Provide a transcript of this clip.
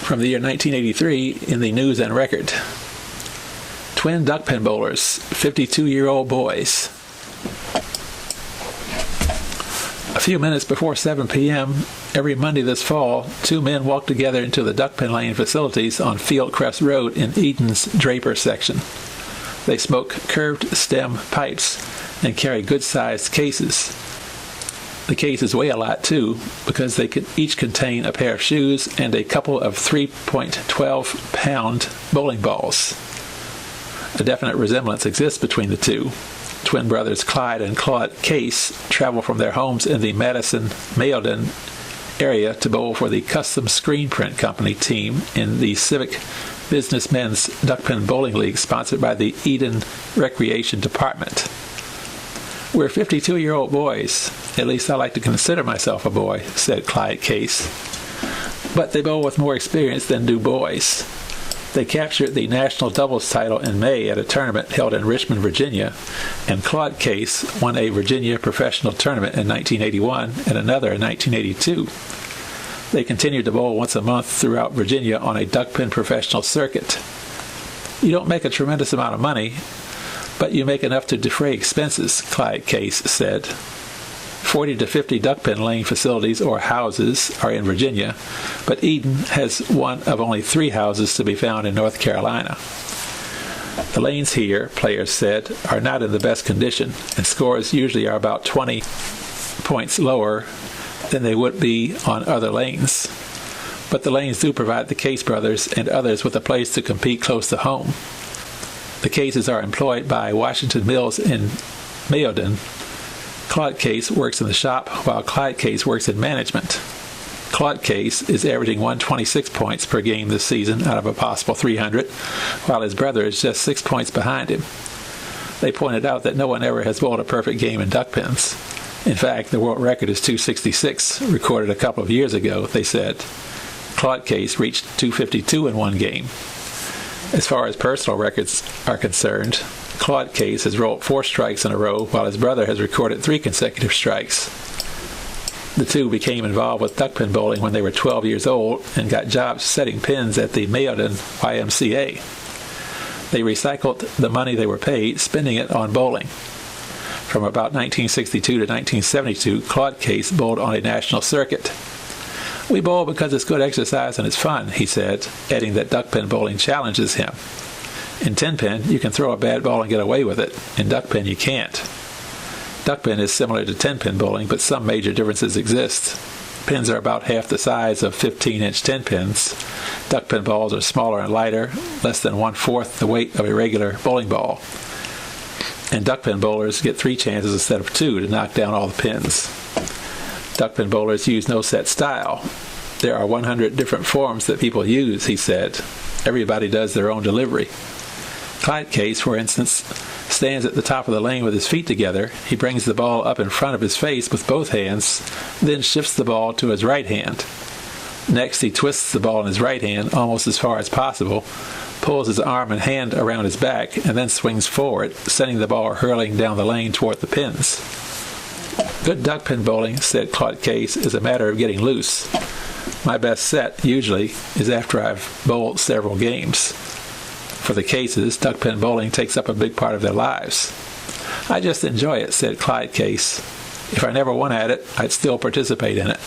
From the year 1983 in the News and Record. Twin duckpin bowlers, 52-year-old boys. A few minutes before 7 p.m. every Monday this fall, two men walk together into the duckpin lane facilities on Fieldcrest Road in Eden's Draper section. They smoke curved stem pipes and carry good-sized cases. The cases weigh a lot, too, because they can each contain a pair of shoes and a couple of 3.12-pound bowling balls. A definite resemblance exists between the two. Twin brothers Clyde and Claude Case travel from their homes in the Madison-Mayodan area to bowl for the Custom Screen Print Company team in the Civic Businessmen's Duckpin Bowling League sponsored by the Eden Recreation Department. We're 52-year-old boys. At least I like to consider myself a boy, said Clyde Case. But they bowl with more experience than do boys. They captured the national doubles title in May at a tournament held in Richmond, Virginia, and Claude Case won a Virginia professional tournament in 1981 and another in 1982. They continued to bowl once a month throughout Virginia on a duckpin professional circuit. You don't make a tremendous amount of money, but you make enough to defray expenses, Clyde Case said. 40 to 50 duckpin lane facilities or houses are in Virginia, but Eden has one of only 3 houses to be found in North Carolina. The lanes here, players said, are not in the best condition, and scores usually are about 20 points lower than they would be on other lanes. But the lanes do provide the Case brothers and others with a place to compete close to home. The Cases are employed by Washington Mills in Mayodan. Claude Case works in the shop, while Clyde Case works in management. Claude Case is averaging 126 points per game this season out of a possible 300, while his brother is just 6 points behind him. They pointed out that no one ever has bowled a perfect game in duckpins. In fact, the world record is 266, recorded a couple of years ago, they said. Claude Case reached 252 in one game. As far as personal records are concerned, Claude Case has rolled 4 strikes in a row, while his brother has recorded 3 consecutive strikes. The two became involved with duckpin bowling when they were 12 years old and got jobs setting pins at the Mayodan YMCA. They recycled the money they were paid, spending it on bowling. From about 1962 to 1972, Claude Case bowled on a national circuit. We bowl because it's good exercise and it's fun, he said, adding that duckpin bowling challenges him. In 10-pin, you can throw a bad ball and get away with it. In duckpin, you can't. Duckpin is similar to 10-pin bowling, but some major differences exist. Pins are about half the size of 15-inch 10-pins. Duckpin balls are smaller and lighter, less than 1/4 the weight of a regular bowling ball. And duckpin bowlers get 3 chances instead of 2 to knock down all the pins. Duckpin bowlers use no set style. There are 100 different forms that people use, he said. Everybody does their own delivery. Clyde Case, for instance, stands at the top of the lane with his feet together. He brings the ball up in front of his face with both hands, then shifts the ball to his right hand. Next, he twists the ball in his right hand almost as far as possible, pulls his arm and hand around his back, and then swings forward, sending the ball hurling down the lane toward the pins. Good duckpin bowling, said Claude Case, is a matter of getting loose. My best set, usually, is after I've bowled several games. For the Cases, duckpin bowling takes up a big part of their lives. I just enjoy it, said Clyde Case. If I never won at it, I'd still participate in it.